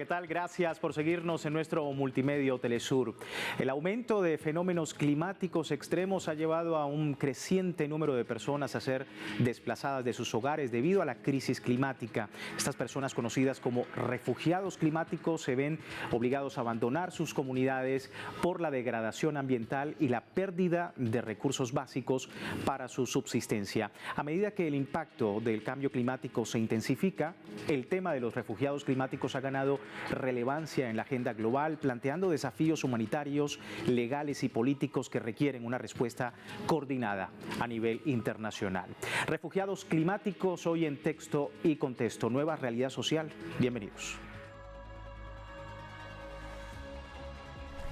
¿qué tal? Gracias por seguirnos en nuestro multimedio Telesur. El aumento de fenómenos climáticos extremos ha llevado a un creciente número de personas a ser desplazadas de sus hogares debido a la crisis climática. Estas personas, conocidas como refugiados climáticos, se ven obligados a abandonar sus comunidades por la degradación ambiental y la pérdida de recursos básicos para su subsistencia. A medida que el impacto del cambio climático se intensifica, el tema de los refugiados climáticos ha ganado relevancia en la agenda global, planteando desafíos humanitarios, legales y políticos que requieren una respuesta coordinada a nivel internacional. Refugiados climáticos, hoy en Texto y Contexto, nueva realidad social. Bienvenidos.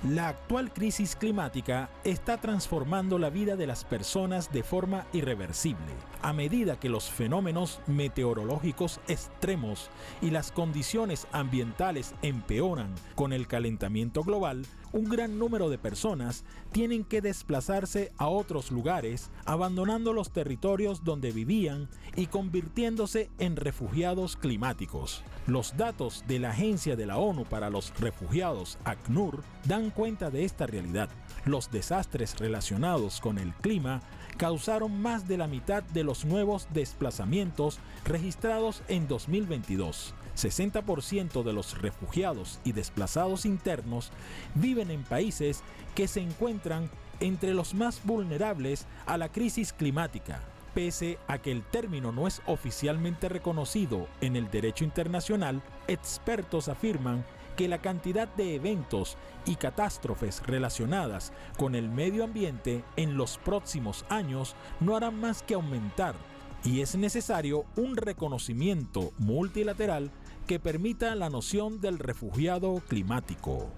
La actual crisis climática está transformando la vida de las personas de forma irreversible. A medida que los fenómenos meteorológicos extremos y las condiciones ambientales empeoran con el calentamiento global, un gran número de personas tienen que desplazarse a otros lugares, abandonando los territorios donde vivían y convirtiéndose en refugiados climáticos. Los datos de la Agencia de la ONU para los Refugiados, ACNUR, dan cuenta de esta realidad. Los desastres relacionados con el clima causaron más de la mitad de los nuevos desplazamientos registrados en 2022. 60% de los refugiados y desplazados internos viven en países que se encuentran entre los más vulnerables a la crisis climática. Pese a que el término no es oficialmente reconocido en el derecho internacional, expertos afirman que la cantidad de eventos y catástrofes relacionadas con el medio ambiente en los próximos años no harán más que aumentar, y es necesario un reconocimiento multilateral que permita la noción del refugiado climático.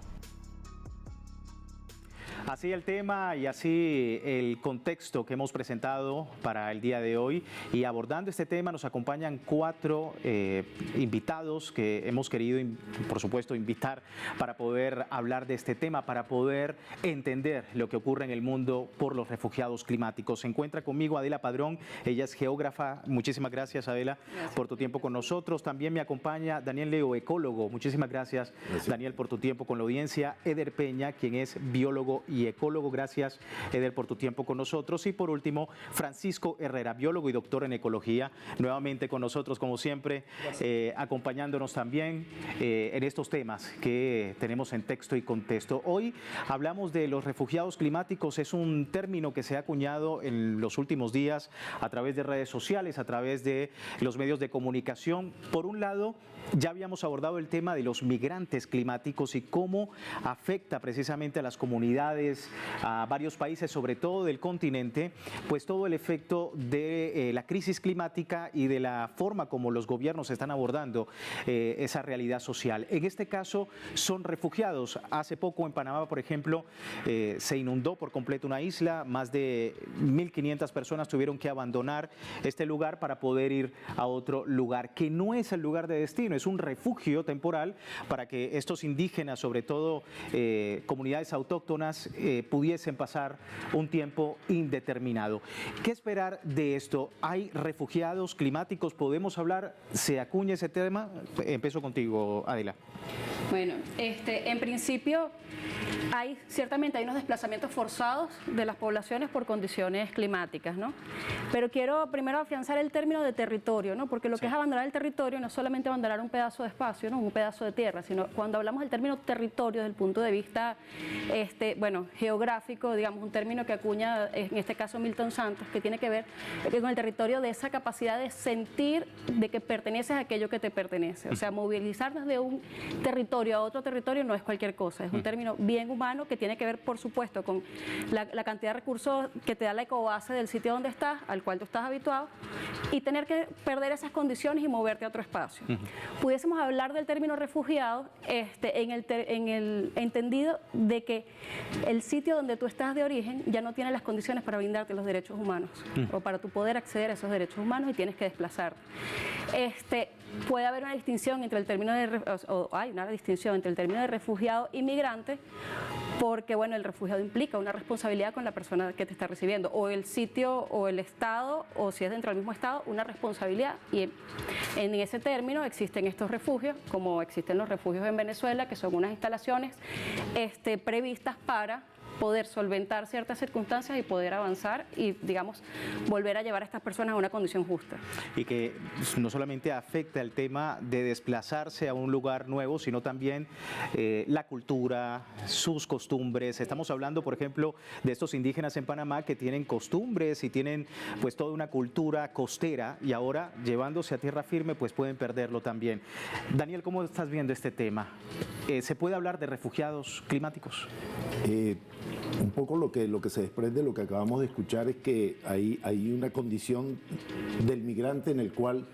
Así el tema y así el contexto que hemos presentado para el día de hoy, y abordando este tema nos acompañan cuatro invitados que hemos querido, por supuesto, invitar para poder hablar de este tema, para poder entender lo que ocurre en el mundo por los refugiados climáticos. Se encuentra conmigo Adela Padrón, ella es geógrafa. Muchísimas gracias, Adela, por tu tiempo con nosotros. También me acompaña Daniel Leo, ecólogo. Muchísimas gracias, Daniel, por tu tiempo con la audiencia. Eder Peña, quien es biólogo y ecólogo. Gracias, Eder, por tu tiempo con nosotros. Y por último, Francisco Herrera, biólogo y doctor en ecología, nuevamente con nosotros, como siempre, acompañándonos también en estos temas que tenemos en Texto y Contexto. Hoy hablamos de los refugiados climáticos. Es un término que se ha acuñado en los últimos días a través de redes sociales, a través de los medios de comunicación. Por un lado, ya habíamos abordado el tema de los migrantes climáticos y cómo afecta precisamente a las comunidades, a varios países, sobre todo del continente, pues todo el efecto de la crisis climática y de la forma como los gobiernos están abordando esa realidad social. En este caso son refugiados. Hace poco en Panamá, por ejemplo, se inundó por completo una isla, más de 1.500 personas tuvieron que abandonar este lugar para poder ir a otro lugar, que no es el lugar de destino, es un refugio temporal para que estos indígenas, sobre todo comunidades autóctonas, pudiesen pasar un tiempo indeterminado. ¿Qué esperar de esto? ¿Hay refugiados climáticos? ¿Podemos hablar? ¿Se acuña ese tema? Empiezo contigo, Adela. Bueno, en principio ciertamente hay unos desplazamientos forzados de las poblaciones por condiciones climáticas, ¿no? Pero quiero primero afianzar el término de territorio, ¿no? Porque lo que es abandonar el territorio no es solamente abandonar un pedazo de espacio, ¿no? Un pedazo de tierra, sino cuando hablamos del término territorio desde el punto de vista geográfico, digamos, un término que acuña en este caso Milton Santos, que tiene que ver con el territorio, de esa capacidad de sentir de que perteneces a aquello que te pertenece. O sea, movilizarnos de un territorio a otro territorio no es cualquier cosa, es un término bien humano que tiene que ver, por supuesto, con la cantidad de recursos que te da la ecobase del sitio donde estás, al cual tú estás habituado, y tener que perder esas condiciones y moverte a otro espacio. Pudiésemos hablar del término refugiado en el entendido de que el sitio donde tú estás de origen ya no tiene las condiciones para brindarte los derechos humanos o para tu poder acceder a esos derechos humanos y tienes que desplazarte. Puede haber una distinción entre el término hay una distinción entre el término de refugiado y migrante, porque bueno, el refugiado implica una responsabilidad con la persona que te está recibiendo, o el sitio o el estado, o si es dentro del mismo estado, una responsabilidad. Y en ese término existen estos refugios, como existen los refugios en Venezuela, que son unas instalaciones previstas para poder solventar ciertas circunstancias y poder avanzar y, digamos, volver a llevar a estas personas a una condición justa. Y que no solamente afecta el tema de desplazarse a un lugar nuevo, sino también la cultura, sus costumbres. Estamos hablando, por ejemplo, de estos indígenas en Panamá que tienen costumbres y tienen pues toda una cultura costera, y ahora llevándose a tierra firme pues pueden perderlo también. Daniel, ¿cómo estás viendo este tema? ¿Se puede hablar de refugiados climáticos? Un poco lo que se desprende de lo que acabamos de escuchar es que hay una condición del migrante en el cual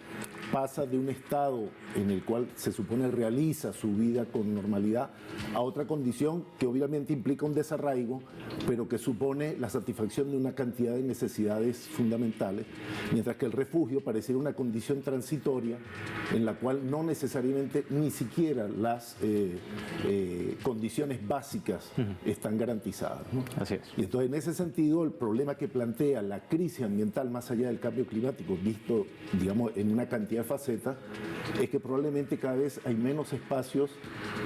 pasa de un estado en el cual se supone realiza su vida con normalidad a otra condición que obviamente implica un desarraigo, pero que supone la satisfacción de una cantidad de necesidades fundamentales, mientras que el refugio pareciera una condición transitoria en la cual no necesariamente ni siquiera las condiciones básicas están garantizadas, ¿no? Así es. Y entonces, en ese sentido, el problema que plantea la crisis ambiental más allá del cambio climático, visto, digamos, en una cantidad de facetas, es que probablemente cada vez hay menos espacios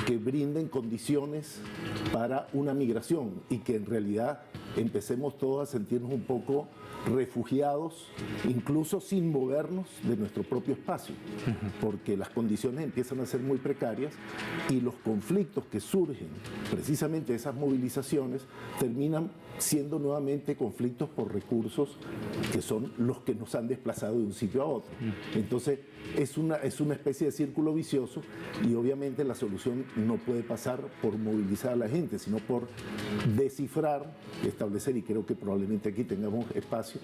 que brinden condiciones para una migración y que en realidad empecemos todos a sentirnos un poco refugiados, incluso sin movernos de nuestro propio espacio, porque las condiciones empiezan a ser muy precarias y los conflictos que surgen precisamente de esas movilizaciones terminan siendo nuevamente conflictos por recursos que son los que nos han desplazado de un sitio a otro. Entonces es una especie de círculo vicioso, y obviamente la solución no puede pasar por movilizar a la gente, sino por descifrar, establecer, y creo que probablemente aquí tengamos espacio,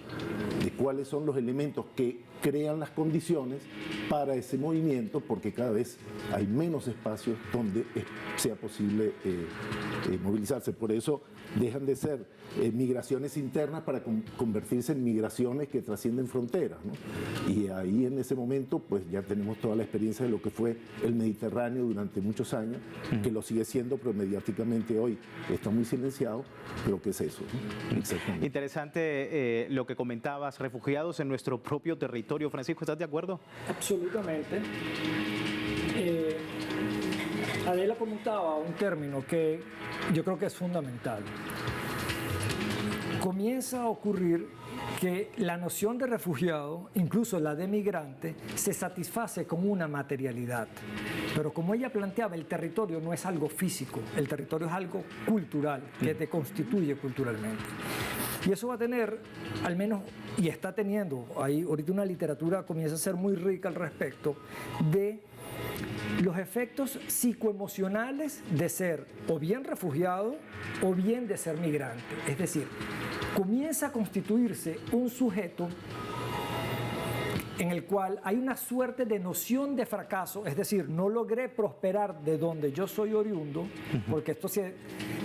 de cuáles son los elementos que crean las condiciones para ese movimiento, porque cada vez hay menos espacios donde sea posible movilizarse. Por eso dejan de ser migraciones internas para convertirse en migraciones que trascienden fronteras, ¿no? Y ahí en ese momento pues ya tenemos toda la experiencia de lo que fue el Mediterráneo durante muchos años, que lo sigue siendo, pero mediáticamente hoy está muy silenciado, pero ¿qué es eso, ¿no? Exactamente. Interesante lo que comentabas, refugiados en nuestro propio territorio. Francisco, ¿estás de acuerdo? Absolutamente. Adela comentaba un término que yo creo que es fundamental. Comienza a ocurrir que la noción de refugiado, incluso la de migrante, se satisface con una materialidad. Pero como ella planteaba, el territorio no es algo físico, el territorio es algo cultural, que te constituye culturalmente. Y eso va a tener, al menos, y está teniendo, ahí ahorita una literatura comienza a ser muy rica al respecto, de los efectos psicoemocionales de ser o bien refugiado o bien de ser migrante. Es decir, comienza a constituirse un sujeto en el cual hay una suerte de noción de fracaso, es decir, no logré prosperar de donde yo soy oriundo, porque esto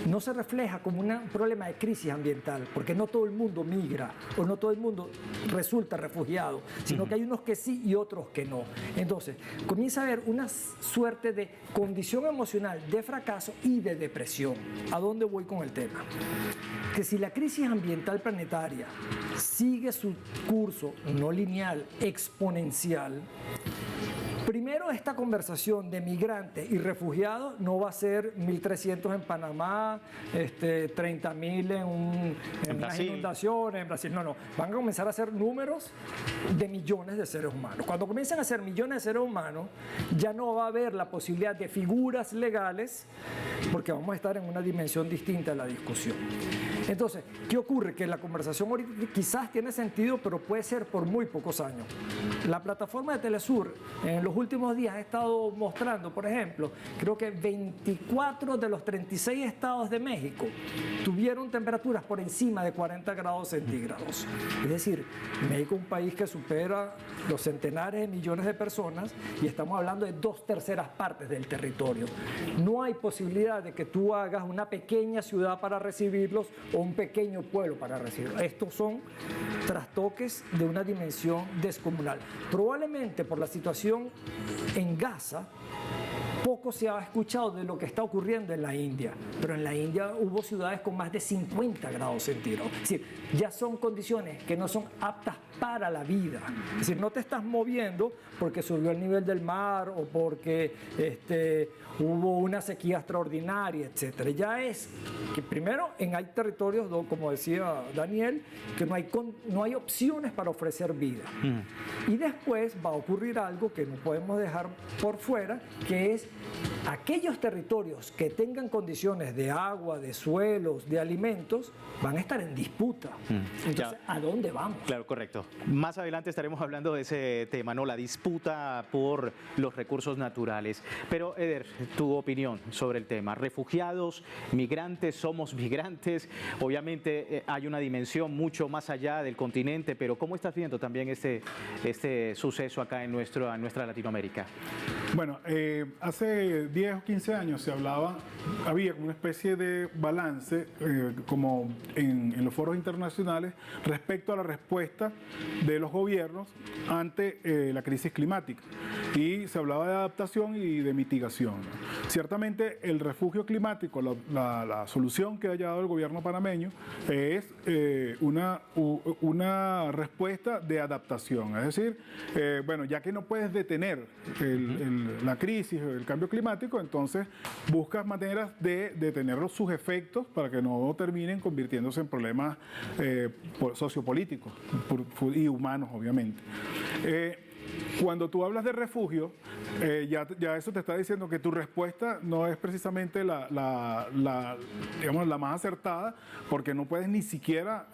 no se refleja como un problema de crisis ambiental, porque no todo el mundo migra o no todo el mundo resulta refugiado, sino que hay unos que sí y otros que no. Entonces, comienza a haber una suerte de condición emocional de fracaso y de depresión. ¿A dónde voy con el tema? Que si la crisis ambiental planetaria sigue su curso no lineal, exponencial, primero esta conversación de migrantes y refugiados no va a ser 1.300 en Panamá, 30.000 en las inundaciones en Brasil. No, van a comenzar a ser números de millones de seres humanos. Cuando comiencen a ser millones de seres humanos, ya no va a haber la posibilidad de figuras legales, porque vamos a estar en una dimensión distinta de la discusión. Entonces, ¿qué ocurre? Que la conversación ahorita quizás tiene sentido, pero puede ser por muy pocos años. La plataforma de Telesur en los últimos días ha estado mostrando, por ejemplo, creo que 24 de los 36 estados de México tuvieron temperaturas por encima de 40 grados centígrados. Es decir, México es un país que supera los centenares de millones de personas y estamos hablando de 2/3 partes del territorio. No hay posibilidad de que tú hagas una pequeña ciudad para recibirlos o un pequeño pueblo para recibirlos. Estos son trastoques de una dimensión descomunal. Probablemente por la situación en Gaza, poco se ha escuchado de lo que está ocurriendo en la India, pero en la India hubo ciudades con más de 50 grados centígrados. Es decir, ya son condiciones que no son aptas para la vida. Es decir, no te estás moviendo porque subió el nivel del mar o porque hubo una sequía extraordinaria, etc. Ya es que primero hay territorios, como decía Daniel, que no hay opciones para ofrecer vida. Y después va a ocurrir algo que no podemos dejar por fuera, que es aquellos territorios que tengan condiciones de agua, de suelos, de alimentos, van a estar en disputa. Entonces, ¿a dónde vamos? Claro, correcto. Más adelante estaremos hablando de ese tema, ¿no? La disputa por los recursos naturales. Pero, Eder, tu opinión sobre el tema. Refugiados, migrantes, somos migrantes. Obviamente hay una dimensión mucho más allá del continente, pero ¿cómo estás viendo también este suceso acá en nuestra Latinoamérica? Bueno, hace 10 o 15 años había una especie de balance como en los foros internacionales respecto a la respuesta de los gobiernos ante la crisis climática. Y se hablaba de adaptación y de mitigación, ¿no? Ciertamente el refugio climático, la solución que ha dado el gobierno panameño es una respuesta de adaptación. Es decir, bueno, ya que no puedes detener la crisis, el cambio climático, entonces buscas maneras de detener sus efectos para que no terminen convirtiéndose en problemas sociopolíticos y humanos, obviamente. Cuando tú hablas de refugio, ya eso te está diciendo que tu respuesta no es precisamente digamos, la más acertada, porque no puedes ni siquiera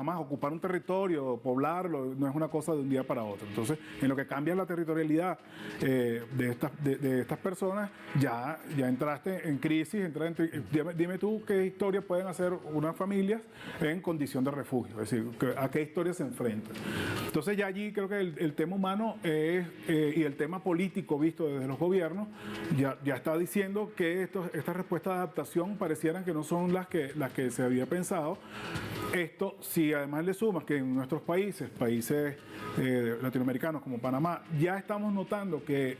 más ocupar un territorio, poblarlo, no es una cosa de un día para otro. Entonces, en lo que cambia la territorialidad de estas personas, ya entraste en crisis. Dime tú qué historia pueden hacer unas familias en condición de refugio, es decir, a qué historia se enfrentan. Entonces, ya allí creo que el tema humano y el tema político visto desde los gobiernos ya está diciendo que estas respuestas de adaptación parecieran que no son las que se había pensado. Esto, si además le sumas que en nuestros países latinoamericanos como Panamá, ya estamos notando que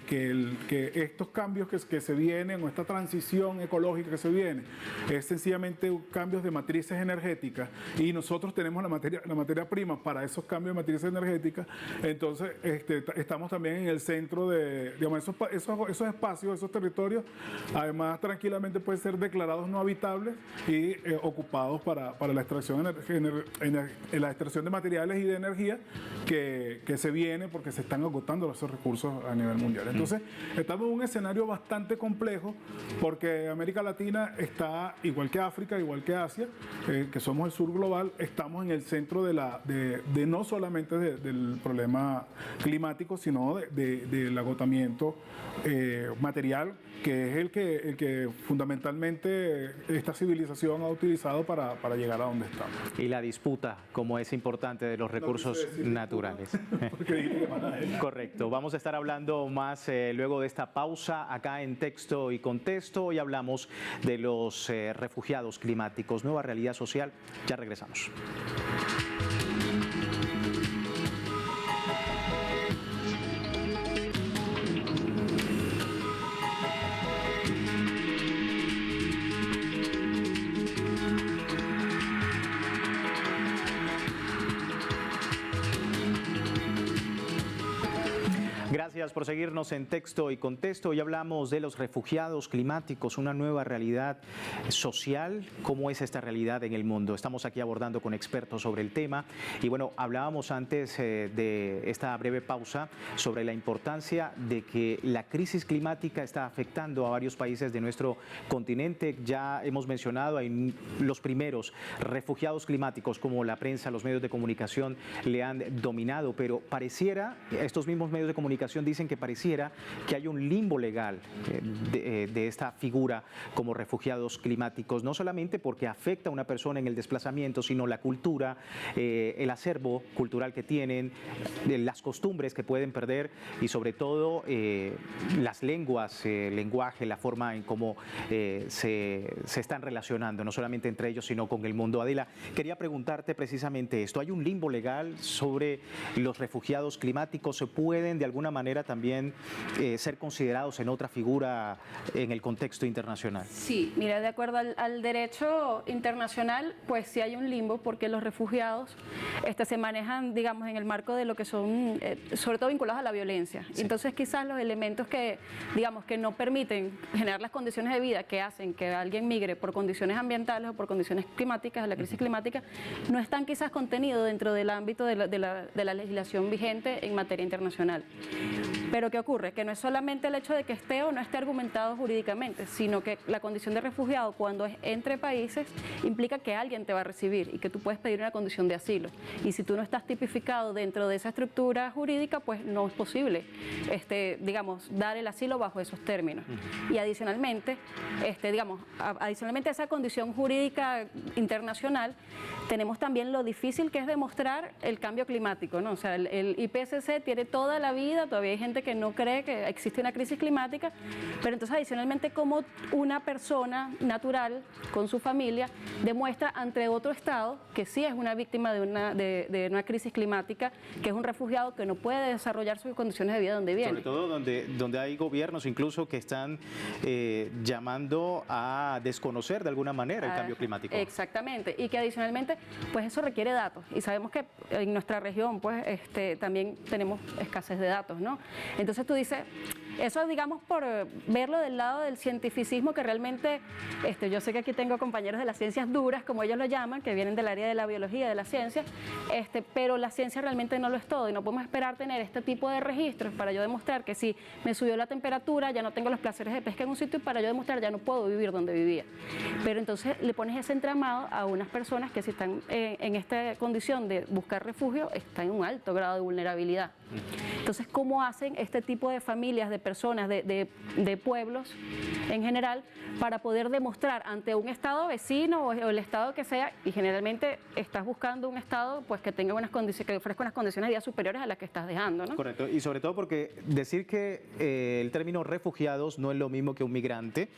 estos cambios que se vienen, o esta transición ecológica que se viene, es sencillamente cambios de matrices energéticas, y nosotros tenemos la materia prima para esos cambios de matrices energéticas. Entonces estamos también en el centro de, digamos, esos espacios, esos territorios, además tranquilamente pueden ser declarados no habitables y ocupados para la extracción de materiales y de energía que se viene, porque se están agotando esos recursos a nivel mundial. Entonces estamos en un escenario bastante complejo, porque América Latina está, igual que África, igual que Asia, que somos el sur global, estamos en el centro de no solamente del problema climático, sino del agotamiento material, que es el que fundamentalmente esta civilización ha utilizado para llegar a donde estamos. Y la disputa, como es importante, de los recursos naturales. Correcto. Vamos a estar hablando más luego de esta pausa acá en Texto y Contexto. Hoy hablamos de los refugiados climáticos, nueva realidad social. Ya regresamos. Gracias por seguirnos en Texto y Contexto. Hoy hablamos de los refugiados climáticos, una nueva realidad social. ¿Cómo es esta realidad en el mundo? Estamos aquí abordando con expertos sobre el tema. Y bueno, hablábamos antes de esta breve pausa sobre la importancia de que la crisis climática está afectando a varios países de nuestro continente. Ya hemos mencionado a los primeros refugiados climáticos, como la prensa, los medios de comunicación le han dominado, pero pareciera, estos mismos medios de comunicación dicen que pareciera que hay un limbo legal de esta figura como refugiados climáticos, no solamente porque afecta a una persona en el desplazamiento, sino la cultura, el acervo cultural que tienen, las costumbres que pueden perder, y sobre todo las lenguas, el lenguaje, la forma en cómo se están relacionando, no solamente entre ellos, sino con el mundo. Adela, quería preguntarte precisamente esto. ¿Hay un limbo legal sobre los refugiados climáticos? ¿Se pueden de alguna alguna manera también ser considerados en otra figura en el contexto internacional? Sí, mira, de acuerdo al derecho internacional, pues sí hay un limbo porque los refugiados se manejan, digamos, en el marco de lo que son, sobre todo vinculados a la violencia. Sí. Entonces quizás los elementos que, digamos, que no permiten generar las condiciones de vida que hacen que alguien migre por condiciones ambientales o por condiciones climáticas, la crisis climática, no están quizás contenidos dentro del ámbito de la legislación vigente en materia internacional. Pero ¿qué ocurre? Que no es solamente el hecho de que esté o no esté argumentado jurídicamente, sino que la condición de refugiado cuando es entre países implica que alguien te va a recibir y que tú puedes pedir una condición de asilo. Y si tú no estás tipificado dentro de esa estructura jurídica, pues no es posible, digamos, dar el asilo bajo esos términos. Y adicionalmente, adicionalmente a esa condición jurídica internacional, tenemos también lo difícil que es demostrar el cambio climático, ¿no? O sea, el IPCC tiene toda la vida, todavía hay gente que no cree que existe una crisis climática, pero entonces adicionalmente como una persona natural con su familia demuestra ante otro Estado que sí es una víctima de una crisis climática, que es un refugiado que no puede desarrollar sus condiciones de vida donde viene. Sobre todo donde hay gobiernos incluso que están llamando a desconocer de alguna manera el cambio climático. Exactamente, y que adicionalmente pues eso requiere datos y sabemos que en nuestra región pues también tenemos escasez de datos, ¿no? Entonces tú dices, eso digamos por verlo del lado del cientificismo que realmente, yo sé que aquí tengo compañeros de las ciencias duras, como ellos lo llaman, que vienen del área de la biología, de la ciencia, pero la ciencia realmente no lo es todo y no podemos esperar tener este tipo de registros para yo demostrar que si me subió la temperatura, ya no tengo los placeres de pesca en un sitio y para yo demostrar ya no puedo vivir donde vivía. Pero entonces le pones ese entramado a unas personas que si están en esta condición de buscar refugio, están en un alto grado de vulnerabilidad. Entonces, ¿cómo hacen este tipo de familias, de personas, de pueblos en general, para poder demostrar ante un Estado vecino o el Estado que sea, y generalmente estás buscando un Estado pues que tenga unas condiciones, que ofrezca unas condiciones de vida superiores a las que estás dejando, ¿no? Correcto, y sobre todo porque decir que el término refugiados no es lo mismo que un migrante,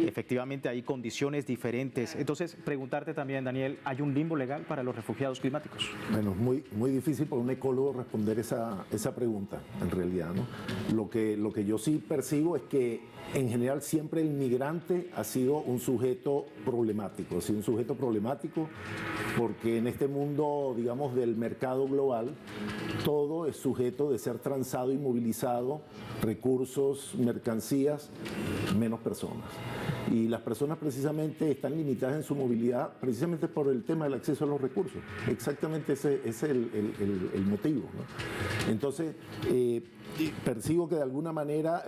efectivamente hay condiciones diferentes. Entonces, preguntarte también, Daniel, ¿hay un limbo legal para los refugiados climáticos? Bueno, es muy difícil para un ecólogo responder esa pregunta, en realidad, ¿no? Lo que yo sí percibo es que en general siempre el migrante ha sido un sujeto problemático, porque en este mundo, digamos, del mercado global, todo es sujeto de ser transado y movilizado, recursos, mercancías, menos personas. Y las personas precisamente están limitadas en su movilidad precisamente por el tema del acceso a los recursos. Exactamente ese es el motivo, ¿no? Entonces, percibo que de alguna manera,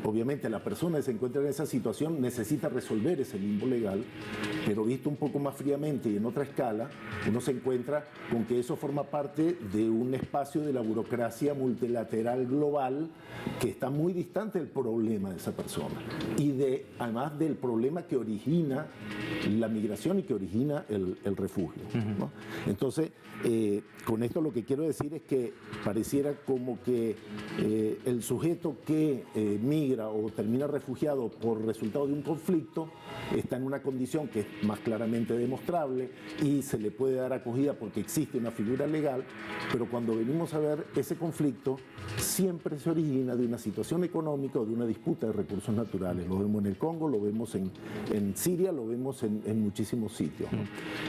obviamente la persona que se encuentra en esa situación necesita resolver ese limbo legal, pero visto un poco más fríamente y en otra escala, uno se encuentra con que eso forma parte de un espacio de la burocracia multilateral global que está muy distante del problema de esa persona y además del problema que origina la migración y que origina el refugio, ¿no? Entonces, con esto lo que quiero decir es que pareciera como que el sujeto que migra o termina refugiado por resultado de un conflicto está en una condición que es más claramente demostrable y se le puede dar acogida porque existe una figura legal, pero cuando venimos a ver ese conflicto siempre se origina de una situación económica o de una disputa de recursos naturales. Lo vemos en el Congo, lo vemos en Siria, lo vemos en muchísimos sitios, ¿no?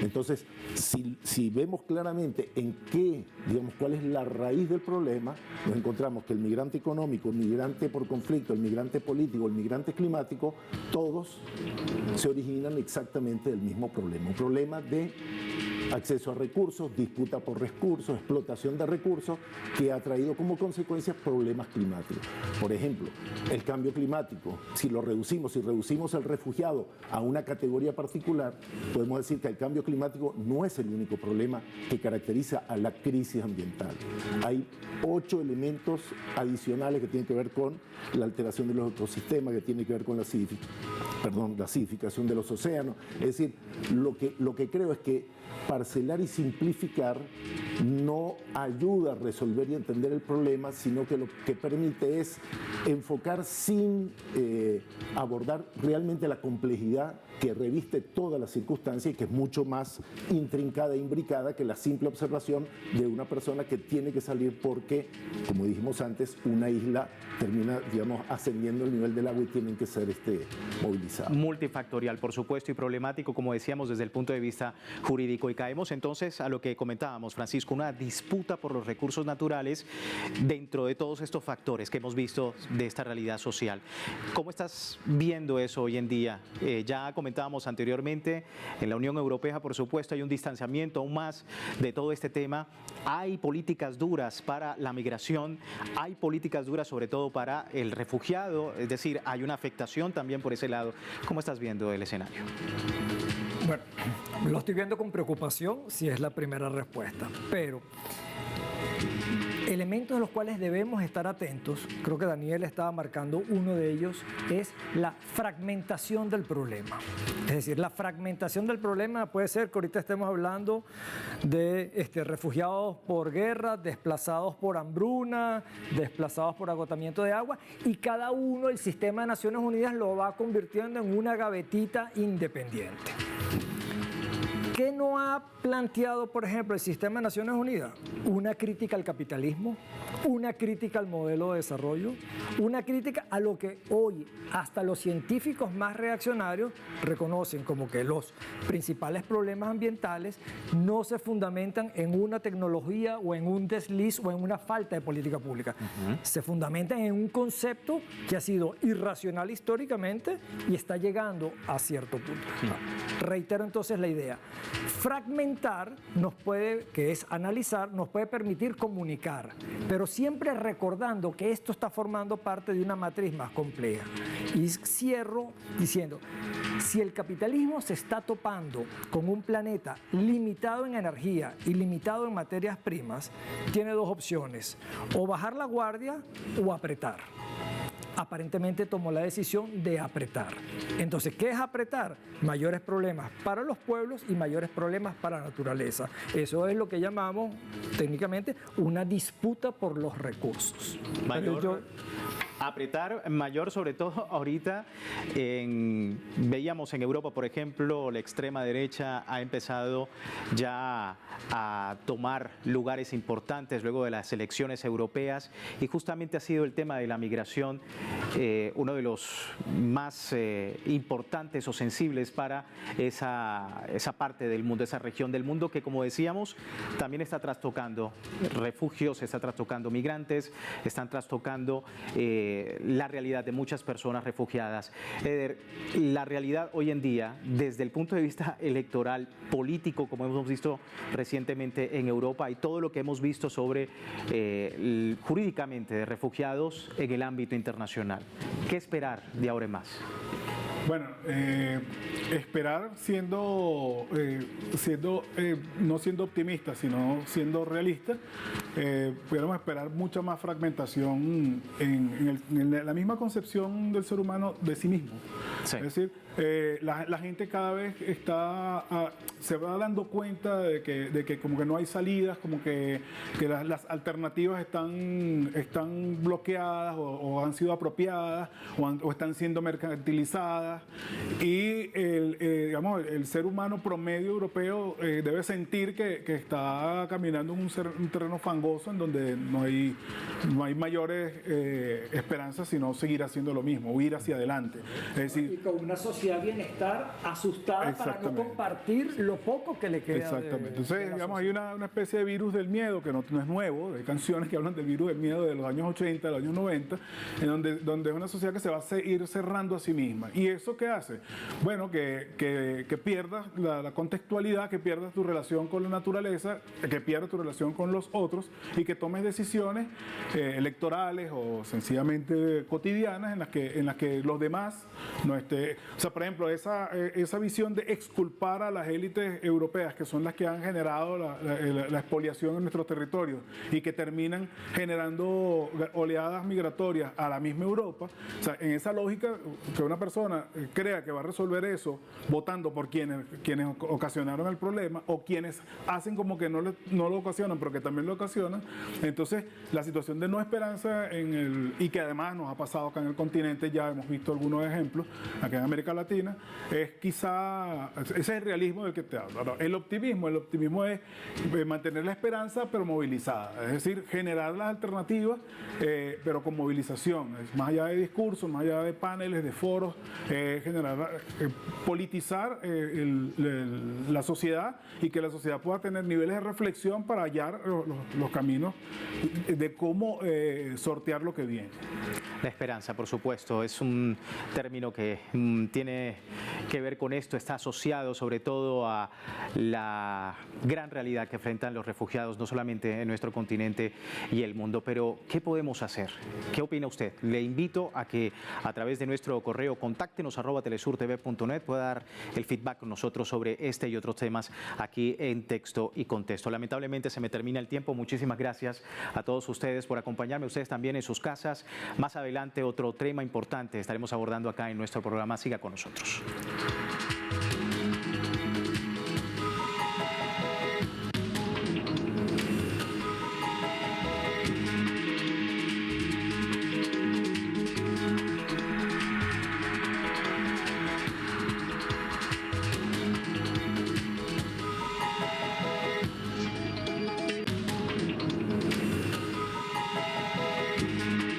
Entonces, si vemos claramente en qué, digamos, cuál es la raíz del problema, nos encontramos que el migrante económico, el migrante por conflicto, el migrante político, el migrante climático, todos se originan exactamente del mismo problema, un problema de acceso a recursos, disputa por recursos, explotación de recursos, que ha traído como consecuencia problemas climáticos. Por ejemplo, el cambio climático, si reducimos el refugiado a una categoría particular, podemos decir que el cambio climático no es el único problema que caracteriza a la crisis ambiental. Hay 8 elementos adicionales que tienen que ver con la alteración de los ecosistemas, que tienen que ver con la la acidificación de los océanos. Es decir, lo que creo es que parcelar y simplificar no ayuda a resolver y entender el problema, sino que lo que permite es enfocar sin abordar realmente la complejidad que reviste toda la circunstancia y que es mucho más intrincada e imbricada que la simple observación de una persona que tiene que salir porque, como dijimos antes, una isla termina, digamos, ascendiendo el nivel del agua y tienen que ser movilizados. Multifactorial, por supuesto, y problemático, como decíamos, desde el punto de vista jurídico. Y caemos entonces a lo que comentábamos, Francisco, una disputa por los recursos naturales dentro de todos estos factores que hemos visto de esta realidad social. ¿Cómo estás viendo eso hoy en día? Ya comentábamos anteriormente, en la Unión Europea, por supuesto, hay un distanciamiento aún más de todo este tema. Hay políticas duras para la migración, hay políticas duras sobre todo para el refugiado, es decir, hay una afectación también por ese lado. ¿Cómo estás viendo el escenario? Bueno, lo estoy viendo con preocupación, si es la primera respuesta, pero elementos de los cuales debemos estar atentos, creo que Daniel estaba marcando uno de ellos, es la fragmentación del problema. Es decir, la fragmentación del problema puede ser que ahorita estemos hablando de refugiados por guerra, desplazados por hambruna, desplazados por agotamiento de agua, y cada uno, el sistema de Naciones Unidas lo va convirtiendo en una gavetita independiente. ¿Qué no ha planteado, por ejemplo, el sistema de Naciones Unidas? Una crítica al capitalismo, una crítica al modelo de desarrollo, una crítica a lo que hoy hasta los científicos más reaccionarios reconocen como que los principales problemas ambientales no se fundamentan en una tecnología o en un desliz o en una falta de política pública. Se fundamentan en un concepto que ha sido irracional históricamente y está llegando a cierto punto. Reitero entonces la idea. Fragmentar nos puede, que es analizar, nos puede permitir comunicar, pero siempre recordando que esto está formando parte de una matriz más compleja. Y cierro diciendo, si el capitalismo se está topando con un planeta limitado en energía y limitado en materias primas, tiene dos opciones, o bajar la guardia o apretar. Aparentemente tomó la decisión de apretar. Entonces, ¿qué es apretar? Mayores problemas para los pueblos y mayores problemas para la naturaleza. Eso es lo que llamamos técnicamente una disputa por los recursos. Apretar mayor, sobre todo ahorita, veíamos en Europa, por ejemplo, la extrema derecha ha empezado ya a tomar lugares importantes luego de las elecciones europeas y justamente ha sido el tema de la migración uno de los más importantes o sensibles para esa parte del mundo, esa región del mundo que, como decíamos, también está trastocando refugios, está trastocando migrantes, están trastocando la realidad de muchas personas refugiadas. Eder, la realidad hoy en día, desde el punto de vista electoral, político, como hemos visto recientemente en Europa, y todo lo que hemos visto sobre jurídicamente de refugiados en el ámbito internacional. ¿Qué esperar de ahora en más? Bueno, esperar no siendo optimista, sino siendo realista, pudiéramos esperar mucha más fragmentación en la misma concepción del ser humano de sí mismo. Sí. Es decir, la gente cada vez se va dando cuenta de que como que no hay salidas, como que las alternativas están bloqueadas o han sido apropiadas o están siendo mercantilizadas. Y el ser humano promedio europeo debe sentir que está caminando en un terreno fangoso en donde no hay mayores esperanzas, sino seguir haciendo lo mismo, huir hacia adelante. Es decir, y con una sociedad bienestar asustada para no compartir lo poco que le queda. Exactamente. Entonces, digamos, hay una especie de virus del miedo que no es nuevo. Hay canciones que hablan del virus del miedo de los años 80, de los años 90, en donde es una sociedad que se va a ir cerrando a sí misma. ¿Y eso qué hace? Bueno, que pierdas la contextualidad, que pierdas tu relación con la naturaleza, que pierdas tu relación con los otros y que tomes decisiones electorales o sencillamente cotidianas en las que los demás no estén. O sea, por ejemplo, esa visión de exculpar a las élites europeas, que son las que han generado la expoliación en nuestros territorios y que terminan generando oleadas migratorias a la misma Europa. O sea, en esa lógica, que una persona crea que va a resolver eso votando por quienes ocasionaron el problema o quienes hacen como que no lo ocasionan, pero que también lo ocasionan. Entonces, la situación de no esperanza y que además nos ha pasado acá en el continente, ya hemos visto algunos ejemplos, acá en América Latina, es quizá, ese es el realismo del que te hablo. Ahora, el optimismo es mantener la esperanza, pero movilizada, es decir, generar las alternativas, pero con movilización, más allá de discursos, más allá de paneles, de foros, politizar la sociedad y que la sociedad pueda tener niveles de reflexión para hallar los caminos de cómo sortear lo que viene. La esperanza, por supuesto, es un término que tiene que ver con esto, está asociado sobre todo a la gran realidad que enfrentan los refugiados, no solamente en nuestro continente y el mundo. Pero, ¿qué podemos hacer? ¿Qué opina usted? Le invito a que a través de nuestro correo contáctenos @telesurtv.net pueda dar el feedback con nosotros sobre este y otros temas aquí en Texto y Contexto. Lamentablemente se me termina el tiempo. Muchísimas gracias a todos ustedes por acompañarme, ustedes también en sus casas. Más adelante otro tema importante estaremos abordando acá en nuestro programa. Siga con nosotros.